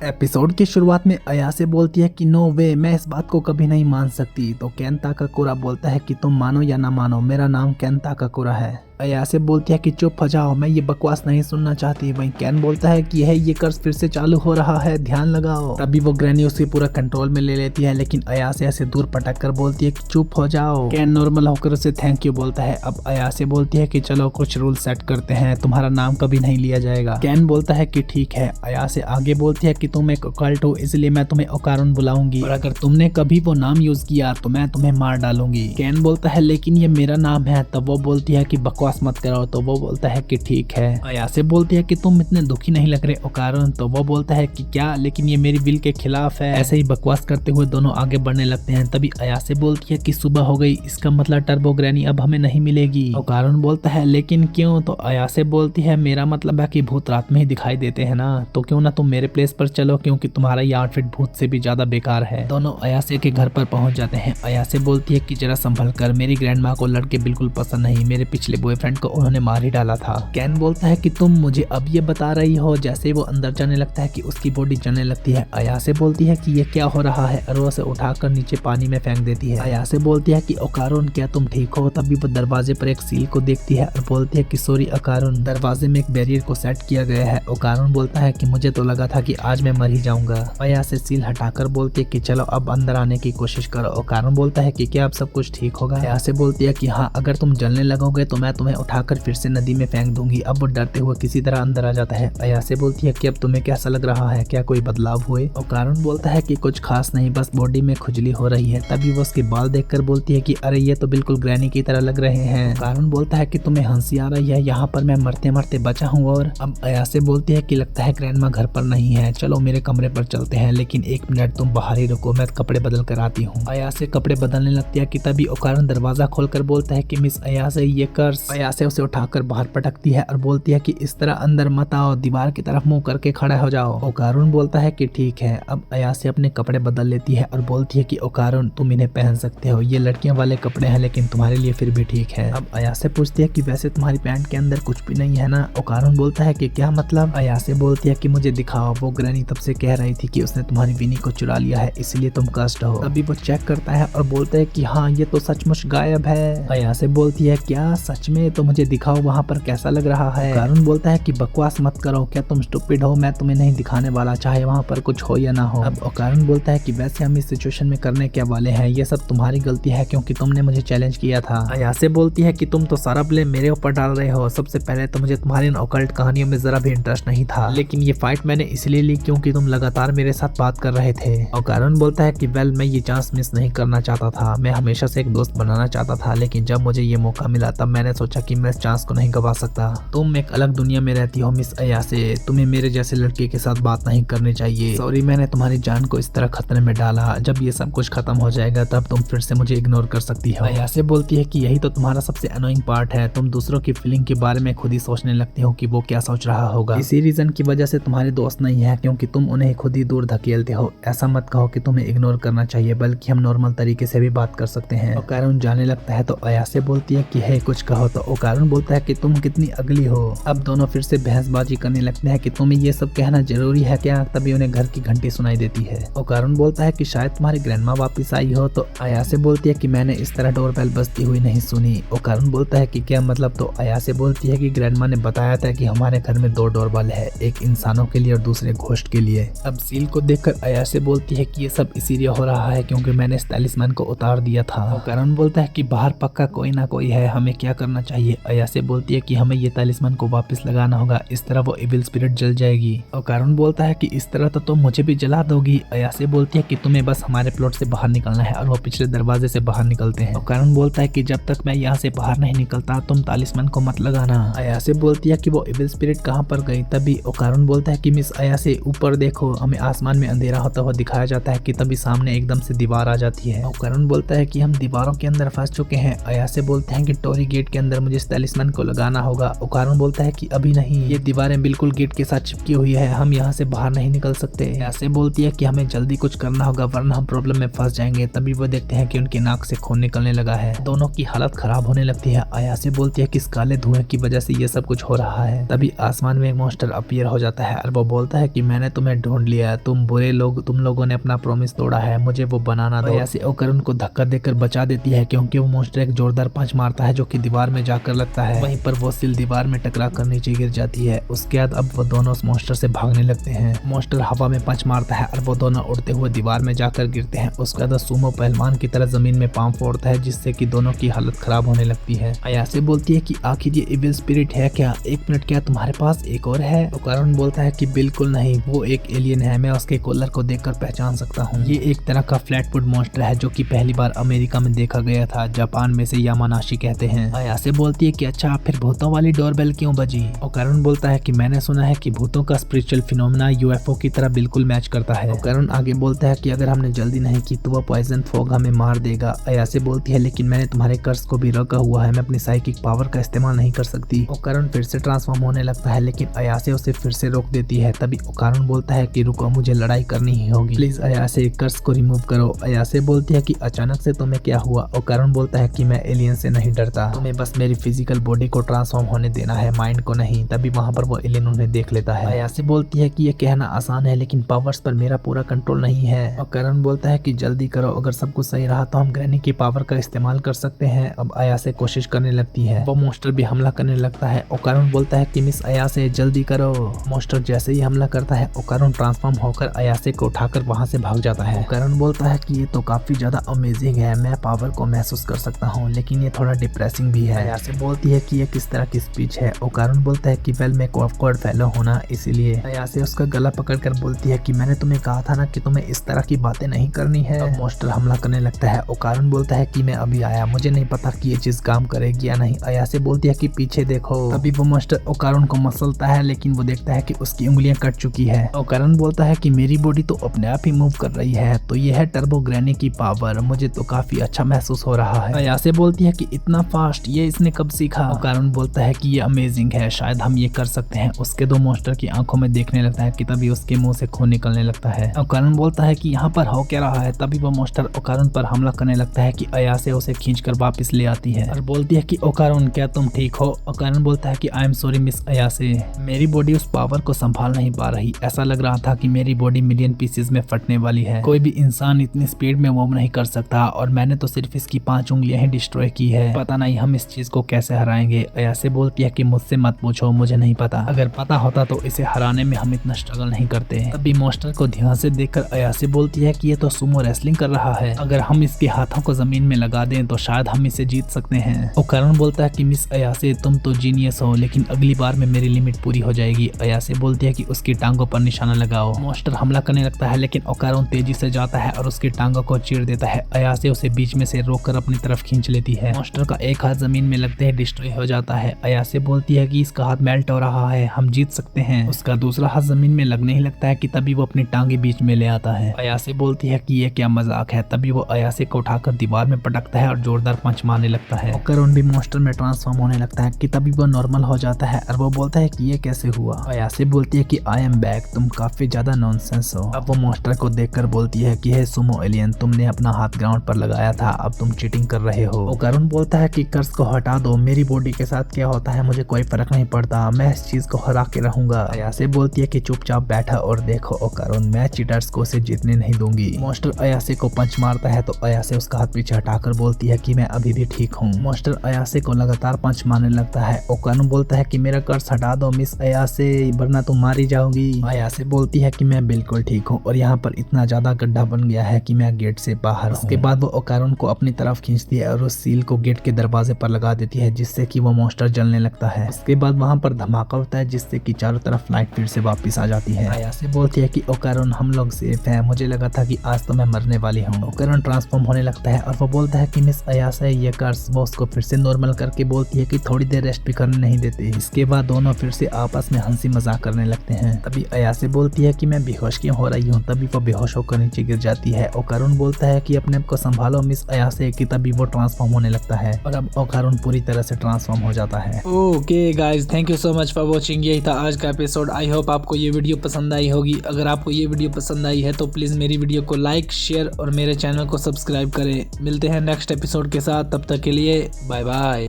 Episode की शुरुआत में अयासे बोलती है कि नो वे, मैं इस बात को कभी नहीं मान सकती। तो केन ताकाकुरा बोलता है कि तुम मानो या ना मानो, मेरा नाम केन ताकाकुरा है। अयासे बोलती है कि चुप हो जाओ, मैं ये बकवास नहीं सुनना चाहती। वहीं केन बोलता है कि ये कर्ज फिर से चालू हो रहा है, ध्यान लगाओ। तभी वो ग्रैनी उसे पूरा कंट्रोल में ले लेती है, लेकिन अयासे ऐसे दूर पटक कर बोलती है कि चुप हो जाओ। केन नॉर्मल होकर उसे थैंक यू बोलता है। अब अयासे बोलती है कि चलो कुछ रूल सेट करते हैं, तुम्हारा नाम कभी नहीं लिया जाएगा। केन बोलता है कि ठीक है। अयासे आगे बोलती है कि तुम एक ओकल्ट हो, इसलिए मैं तुम्हें ओकारुन बुलाऊंगी, और अगर तुमने कभी वो नाम यूज किया तो मैं तुम्हें मार डालूंगी। केन बोलता है लेकिन ये मेरा नाम है। तब वो बोलती है कि बकवास मत करो। तो वो बोलता है कि ठीक है। अयासे बोलती है कि तुम इतने दुखी नहीं लग रहे ओकारुन। तो वो बोलता है कि क्या, लेकिन ये मेरी विल के खिलाफ है। ऐसे ही बकवास करते हुए दोनों आगे बढ़ने लगते हैं। तभी अयासे बोलती है कि सुबह हो गई, इसका मतलब टर्बो ग्रैनी अब हमें नहीं मिलेगी। ओकारुन बोलता है लेकिन क्यों? तो अयासे बोलती है मेरा मतलब है कि भूत रात में ही दिखाई देते हैं ना, तो क्यों ना तुम मेरे प्लेस पर चलो, क्योंकि तुम्हारा ये आउटफिट भूत से भी ज्यादा बेकार है। दोनों अयासे के घर पर पहुंच जाते हैं। अयासे बोलती है कि जरा संभल कर, मेरी ग्रैंड माँ को लड़के बिल्कुल पसंद नहीं, मेरे पिछले बॉयफ्रेंड को उन्होंने मार ही डाला था। कैन बोलता है कि तुम मुझे अब ये बता रही हो। जैसे वो अंदर जाने लगता है कि उसकी बॉडी जलने लगती है। अयासे बोलती है कि ये क्या हो रहा है, और वो उसे उठाकर नीचे पानी में फेंक देती है। अयासे बोलती है कि ओकारुन क्या तुम ठीक हो? तभी वो दरवाजे पर एक सील को देखती है और बोलती है कि सॉरी ओकारुन, दरवाजे में एक बैरियर को सेट किया गया है। ओकारुन बोलता है कि मुझे तो लगा था कि आज मैं मर ही जाऊंगा। अयासे सील हटाकर बोलती है कि चलो अब अंदर आने की कोशिश करो। ओकारुन बोलता है कि क्या अब सब कुछ ठीक होगा? अयासे बोलती है कि हाँ, अगर तुम जलने लगोगे तो मैं तुम्हें उठाकर फिर से नदी में फेंक दूंगी। अब वो डरते हुए किसी तरह अंदर आ जाता है। अयासे बोलती है कि अब तुम्हें कैसा लग रहा है, क्या कोई बदलाव हुए? ओकारुन बोलता है कि कुछ खास नहीं, बस बॉडी में खुजली हो रही है। तभी वो उसके बाल देखकर बोलती है कि अरे ये तो बिल्कुल ग्रैनी की तरह लग रहे हैं। ओकारुन बोलता है कि तुम्हें हंसी आ रही है, यहाँ पर मैं मरते मरते बचा हूँ। और अब अयासे बोलती है कि लगता है ग्रैंडमा घर पर नहीं है, चलो मेरे कमरे पर चलते हैं, लेकिन एक मिनट तुम बाहर ही रुको, मैं कपड़े बदल कर आती हूँ। अयासे कपड़े बदलने लगती है कि तभी ओकारुन दरवाजा खोलकर बोलता है कि मिस अयासे ये कर्स। अयासे उसे उठाकर बाहर पटकती है और बोलती है कि इस तरह अंदर मत आओ, दीवार की तरफ मुंह करके खड़ा हो जाओ। ओकारुन बोलता है कि ठीक है। अब अयासे अपने कपड़े बदल लेती है और बोलती है कि ओकारुन तुम इन्हें पहन सकते हो, ये लड़कियों वाले कपड़े हैं, लेकिन तुम्हारे लिए फिर भी ठीक है। अब अयासे पूछती है कि वैसे तुम्हारी पैंट के अंदर कुछ भी नहीं है ना? ओकारुन बोलता है कि क्या मतलब? अयासे बोलती है कि मुझे दिखाओ। वो ग्रैनी तब से कह रही थी कि उसने तुम्हारी विनी को चुरा लिया है, इसलिए तुम कष्ट हो। तभी वो चेक करता है और बोलता है कि हाँ, ये तो सचमुच गायब है। अयासे बोलती है क्या सच में? तो मुझे दिखाओ वहाँ पर कैसा लग रहा है। ओकारुन बोलता है कि बकवास मत करो, क्या तुम स्टूपिड हो? मैं तुम्हें नहीं दिखाने वाला, चाहे वहाँ पर कुछ हो या ना हो। अब ओकारुन बोलता है कि वैसे हम इस सिचुएशन में करने क्या वाले हैं, ये सब तुम्हारी गलती है क्योंकि तुमने मुझे चैलेंज किया था। अयासे बोलती है कि तुम तो सारा ब्लेम मेरे ऊपर डाल रहे हो। सबसे पहले तो मुझे तुम्हारी इन ऑकल्ट कहानियों में जरा भी इंटरेस्ट नहीं था, लेकिन ये फाइट मैंने इसलिए ली क्योंकि तुम लगातार मेरे साथ बात कर रहे थे। ओकारुन बोलता है कि वेल, मैं ये चांस मिस नहीं करना चाहता था, मैं हमेशा से एक दोस्त बनाना चाहता था, लेकिन जब मुझे ये मौका मिला तब मैंने सोचा कि मैं इस चांस को नहीं गवा सकता। तुम एक अलग दुनिया में रहती हो मिस अयासे, तुम्हें मेरे जैसे लड़के के साथ बात नहीं करनी चाहिए। सॉरी, मैंने तुम्हारी जान को इस तरह खतरे में डाला। जब ये सब कुछ खत्म हो जाएगा तब तुम फिर से मुझे इग्नोर कर सकती हो। अयासे बोलती है कि यही तो तुम्हारा सबसे अनोइंग पार्ट है, तुम दूसरों की फीलिंग के बारे में खुद ही सोचने लगते हो कि वो क्या सोच रहा होगा। इसी रीजन की वजह से तुम्हारे दोस्त नहीं है, क्योंकि तुम उन्हें खुद ही दूर धकेलते हो। ऐसा मत कहो कि तुम्हें इग्नोर करना चाहिए, बल्कि हम नॉर्मल तरीके से भी बात कर सकते हैं। ओकारुन जाने लगता है तो अयासे बोलती है कि है कुछ कहो। तो ओकारुन बोलता है कि तुम कितनी अगली हो। अब दोनों फिर से बहसबाजी करने लगते हैं कि तुम्हें ये सब कहना जरूरी है क्या? तभी उन्हें घर की घंटी सुनाई देती है। ओकारुन बोलता है कि शायद तुम्हारी ग्रैंडमा वापस आई हो। तो अयासे बोलती है कि मैंने इस तरह डोरबेल बजती हुई नहीं सुनी। ओकारुन बोलता है कि क्या मतलब? तो अयासे बोलती है कि ग्रैंडमा ने बताया था कि हमारे घर में 2 डोरबेल है, एक इंसानों के लिए और दूसरे घोस्ट के लिए। अब सील को देखकर अयासे बोलती है कि ये सब इसीलिए हो रहा है क्योंकि मैंने इस तलिस्मान को उतार दिया था। ओकारुन बोलता है कि बाहर पक्का कोई ना कोई है, हमें क्या करना चाहिए? अयासे बोलती है कि हमें ये तलिस्मान को वापस लगाना होगा, इस तरह वो इविल स्पिरिट जल जाएगी। ओकारुन बोलता है कि इस तरह तो तुम मुझे भी जला दोगी। अयासे बोलती है कि तुम्हें बस हमारे प्लॉट से बाहर निकलना है, और वो पिछले दरवाजे से बाहर निकलते हैं। ओकारुन बोलता है कि जब तक मैं यहाँ से बाहर नहीं निकलता तुम तालिस्मान को मत लगाना। अयासे बोलती है कि वो इविल स्पिरिट कहाँ पर गई? तभी ओकारुन बोलता है कि मिस अयासे ऊपर देखो। हमें आसमान में अंधेरा होता हुआ दिखाया जाता है कि तभी सामने एकदम से दीवार आ जाती है। ओकारुन बोलता है कि हम दीवारों के अंदर फंस चुके हैं। अयासे बोलते हैं कि टोरी गेट के अंदर अंदर मुझे इस टैलिस्मैन को लगाना होगा। ओकारुन बोलता है कि अभी नहीं, ये दीवारें बिल्कुल गेट के साथ चिपकी हुई है, हम यहाँ से बाहर नहीं निकल सकते। अयासे बोलती है कि हमें जल्दी कुछ करना होगा वरना हम प्रॉब्लम में फंस जाएंगे। तभी वो देखते हैं कि उनकी नाक से खून निकलने लगा है, दोनों की हालत खराब होने लगती है। अयासे बोलती है कि इस काले धुएं की वजह से ये सब कुछ हो रहा है। तभी आसमान में एक मॉन्स्टर अपीयर हो जाता है और वो बोलता है कि मैंने तुम्हें ढूंढ लिया, तुम बुरे लोग, तुम लोगों ने अपना प्रॉमिस तोड़ा है, मुझे वो बनाना दो। अयासे ओकारुन को धक्का देकर बचा देती है क्योंकि वो मॉन्स्टर एक जोरदार पंच मारता है जो कि दीवार में जाकर लगता है। वहीं पर वो सिल दीवार में टकरा कर नीचे गिर जाती है। उसके बाद अब वो दोनों उस मॉन्स्टर से भागने लगते हैं। मॉन्स्टर हवा में पंच मारता है और वो दोनों उड़ते हुए दीवार में जाकर गिरते हैं। उसके बाद सुमो पहलवान की तरह जमीन में पांव फोड़ता है जिससे कि दोनों की हालत खराब होने लगती है। अयासे बोलती है कि आखिर ये इविल स्पिरिट है क्या? एक मिनट, क्या तुम्हारे पास एक और है? ओकारुन बोलता है कि बिल्कुल नहीं, वो एक एलियन है, मैं उसके कॉलर को देखकर पहचान सकता हूँ। ये एक तरह का फ्लैट फुट मॉन्स्टर है जो कि पहली बार अमेरिका में देखा गया था, जापान में से यामानाशी कहते हैं। अयासे बोलती है कि अच्छा, फिर भूतों वाली डोरबेल क्यों बजी? ओकारुन बोलता है कि मैंने सुना है कि भूतों का स्पिरिचुअल फिनोमेना यूएफओ की तरह बिल्कुल मैच करता है। ओकारुन आगे बोलता है कि अगर हमने जल्दी नहीं की तो वो पॉइजन फॉग हमें मार देगा। अयासे बोलती है लेकिन मैंने तुम्हारे कर्स को भी रोका हुआ है, मैं अपनी साइकिक पावर का इस्तेमाल नहीं कर सकती। ओकारुन फिर से ट्रांसफॉर्म होने लगता है लेकिन अयासे उसे फिर से रोक देती है। तभी ओकारुन बोलता है कि रुको, मुझे लड़ाई करनी ही होगी, प्लीज अयासे कर्स को रिमूव करो। अयासे बोलती है कि अचानक से तुम्हें क्या हुआ? ओकारुन बोलता है कि मैं एलियन से नहीं डरता, तुम्हें बस मेरी फिजिकल बॉडी को ट्रांसफॉर्म होने देना है, माइंड को नहीं। तभी वहाँ पर वो एलियन उन्हें देख लेता है। अयासे बोलती है कि ये कहना आसान है लेकिन पावर्स पर मेरा पूरा कंट्रोल नहीं है। ओकारुन बोलता है कि जल्दी करो, अगर सब कुछ सही रहा तो हम ग्रैनी की पावर का इस्तेमाल कर सकते हैं। अब अयासे कोशिश करने लगती है, वो मॉन्स्टर भी हमला करने लगता है। ओकारुन बोलता है कि मिस अयासे जल्दी करो। मॉन्स्टर जैसे ही हमला करता है ओकारुन ट्रांसफॉर्म होकर अयासे को उठाकर वहाँ से भाग जाता है। ओकारुन बोलता है कि ये तो काफी ज्यादा अमेजिंग है, मैं पावर को महसूस कर सकता हूँ लेकिन ये थोड़ा डिप्रेसिंग भी है। अयासे बोलती है कि ये किस तरह की स्पीच है? ओकारुन बोलता है कि वेल, मैं ऑकवर्ड फेलो होना इसीलिए। अयासे उसका गला पकड़कर बोलती है कि मैंने तुम्हें कहा था ना कि तुम्हें इस तरह की बातें नहीं करनी है। अब मॉन्स्टर हमला करने लगता है। ओकारुन बोलता है कि मैं अभी आया, मुझे नहीं पता कि ये चीज काम करेगी या नहीं। अयासे बोलती है कि पीछे देखो। तभी वो मॉन्स्टर ओकारुन को मसलता है लेकिन वो देखता है कि उसकी उंगलियां कट चुकी है। ओकारुन बोलता है कि मेरी बॉडी तो अपने आप ही मूव कर रही है, तो ये है टर्बो ग्रैनी की पावर, मुझे तो काफी अच्छा महसूस हो रहा है। अयासे बोलती है कि इतना फास्ट, ये इसने कब सीखा? ओकारुन बोलता है कि ये अमेजिंग है, शायद हम ये कर सकते हैं। उसके दो मॉन्स्टर की आंखों में देखने लगता है कि तभी उसके मुंह से खून निकलने लगता है। ओकारुन बोलता है कि यहाँ पर हो क्या रहा है? तभी वो मॉन्स्टर ओकारुन पर हमला करने लगता है कि अयासे उसे खींचकर वापस ले आती है और बोलती है कि ओकारुन, क्या तुम ठीक हो? ओकारुन बोलता है कि आई एम सॉरी मिस अयासे, मेरी बॉडी उस पावर को संभाल नहीं पा रही, ऐसा लग रहा था कि मेरी बॉडी मिलियन पीसेस में फटने वाली है, कोई भी इंसान इतनी स्पीड में मूव नहीं कर सकता और मैंने तो सिर्फ इसकी 5 उंगलियां ही डिस्ट्रॉय की है, पता नहीं हम इस चीज को कैसे हराएंगे। अयासे बोलती है कि मुझसे मत पूछो, मुझे नहीं पता, अगर पता होता तो इसे हराने में हम इतना स्ट्रगल नहीं करते। तभी मॉन्स्टर को ध्यान से देखकर अयासे बोलती है कि ये तो सुमो रेसलिंग कर रहा है, अगर हम इसके हाथों को जमीन में लगा दें तो शायद हम इसे जीत सकते हैं। ओकारुन बोलता है कि मिस अयासे, तुम तो जीनियस हो लेकिन अगली बार में मेरी लिमिट पूरी हो जाएगी। अयासे बोलती है कि उसकी टांगों पर निशाना लगाओ। मॉन्स्टर हमला करने लगता है लेकिन ओकारुन तेजी से जाता है और उसकी टांगों को चीर देता है। अयासे उसे बीच में से रोककर अपनी तरफ खींच लेती है। मॉन्स्टर का एक हाथ जमीन में लगते ही डिस्ट्रॉय हो जाता है। अयासे बोलती है कि इसका हाथ मेल्ट हो रहा है, हम जीत सकते हैं। उसका दूसरा हाथ जमीन में लगने ही लगता है कि तभी वो अपनी टांगे बीच में ले आता है। अयासे बोलती है कि ये क्या मजाक है। तभी वो अयासे को उठाकर दीवार में पटकता है और जोरदार पंच मारने लगता है। ओकारुन भी मॉन्स्टर में ट्रांसफॉर्म होने लगता है कि तभी वो नॉर्मल हो जाता है और वो बोलता है कि ये कैसे हुआ। अयासे बोलती है कि आई एम बैक, तुम काफी ज्यादा नॉनसेंस हो। अब वो मॉन्स्टर को देखकर बोलती है कि हे सुमो एलियन, तुमने अपना हाथ ग्राउंड पर लगाया था, अब तुम चीटिंग कर रहे हो। ओकारुन बोलता है कि कर्स को हटा दो, मेरी बॉडी के साथ क्या होता है मुझे कोई फर्क नहीं पड़ता, मैं इस चीज को हरा के रहूंगा। अयासे बोलती है कि चुपचाप बैठा और देखो ओकारुन, मैं चीटर्स को उसे जीतने नहीं दूंगी। मॉन्स्टर अयासे को पंच मारता है तो अयासे उसका हाथ पीछे हटाकर बोलती है कि मैं अभी भी ठीक हूँ। मॉन्स्टर अयासे को लगातार पंच मारने लगता है। ओकारुन बोलता है कि मेरा कर्स हटा दो मिस अयासे, वरना तुम मारी जाओगी। अयासे बोलती है कि मैं बिल्कुल ठीक हूँ और यहाँ पर इतना ज्यादा गड्ढा बन गया है कि मैं गेट से बाहर हूँ। उसके बाद वो ओकारुन को अपनी तरफ खींचती है और उस सील को गेट के दरवाजे पर लगा देती है जिससे कि वो मॉन्स्टर जलने लगता है। उसके बाद वहाँ पर धमाका होता है जिससे कि चारों तरफ लाइट फिर से वापस आ जाती है। अयासे बोलती है कि ओकारुन, हम लोग सेफ हैं, मुझे लगा था कि आज तो मैं मरने वाली हूँ। ओकारुन ट्रांसफॉर्म होने लगता है और वो बोलता है कि मिस अयासे ये कर्स, वो उसको फिर से नॉर्मल करके बोलती है कि थोड़ी देर रेस्ट भी करने नहीं देते। इसके बाद दोनों फिर से आपस में हंसी मजाक करने लगते हैं। तभी अयासे बोलती है कि मैं बेहोश क्यों हो रही हूँ। तभी वो बेहोश होकर नीचे गिर जाती है। ओकारुन बोलता है कि अपने आप को संभालो मिस अयासे, कि तभी वो ट्रांसफॉर्म होने लगता है और अब ओकारुन पूरी तरह से ट्रांसफॉर्म हो जाता है। Okay guys, thank you so much for watching. यही था आज का एपिसोड। आई होप आपको ये वीडियो पसंद आई होगी। अगर आपको ये वीडियो पसंद आई है तो प्लीज़ मेरी वीडियो को लाइक, शेयर और मेरे चैनल को सब्सक्राइब करें। मिलते हैं नेक्स्ट एपिसोड के साथ, तब तक के लिए बाय बाय।